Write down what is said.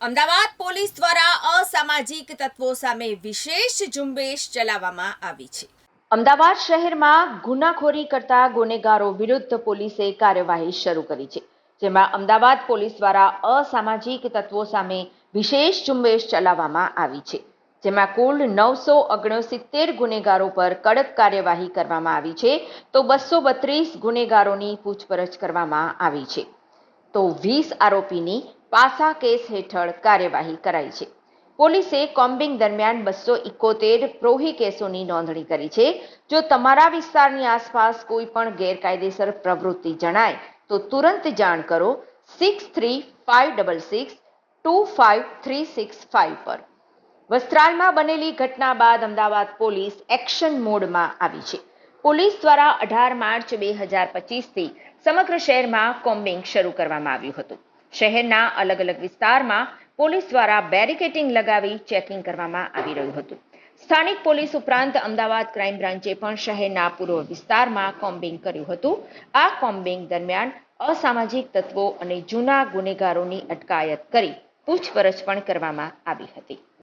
Ahmedabad police દ્વારા અસામાજિક તત્વો સામે વિશેષ ઝુંબેશ ચલાવવામાં આવી છે। અમદાવાદ શહેરમાં ગુનાખોરી કરતા ગુનેગારો વિરુદ્ધ પોલીસે કાર્યવાહી શરૂ કરી છે, જેમાં અમદાવાદ પોલીસ દ્વારા અસામાજિક તત્વો સામે વિશેષ ઝુંબેશ ચલાવવામાં આવી છે, જેમાં કુલ 969 ગુનેગારો પર કડક કાર્યવાહી કરવામાં આવી છે, તો 232 ગુનેગારોની પૂછપરછ કરવામાં આવી છે, તો 20 આરોપીની પાસા કેસ હેઠળ કાર્યવાહી કરાઈ છે। પોલીસે કોમ્બિંગ દરમિયાન 271 પ્રોહી કેસોની નોંધણી કરી છે। જો તમારા વિસ્તારની આસપાસ કોઈ પણ ગેરકાયદેસર પ્રવૃત્તિ જણાય તો તુરંત જાણ કરો 6356625365 પર। વસ્ત્રાલમાં બનેલી ઘટના બાદ અમદાવાદ પોલીસ એક્શન મોડમાં આવી છે। પોલીસ દ્વારા 18 માર્ચ 2025થી સમગ્ર શહેરમાં કોમ્બિંગ શરૂ કરવામાં આવ્યું હતું। શહેરના અલગ અલગ વિસ્તારમાં પોલીસ દ્વારા બેરિકેડિંગ લગાવી ચેકિંગ કરવામાં આવી રહ્યું હતું। સ્થાનિક પોલીસ ઉપરાંત અમદાવાદ ક્રાઇમ બ્રાન્ચે પણ શહેરના પૂર્વ વિસ્તારમાં કોમ્બિંગ કર્યું હતું। આ કોમ્બિંગ દરમિયાન અસામાજિક તત્વો અને જૂના ગુનેગારોની અટકાયત કરી પૂછપરછ પણ કરવામાં આવી હતી।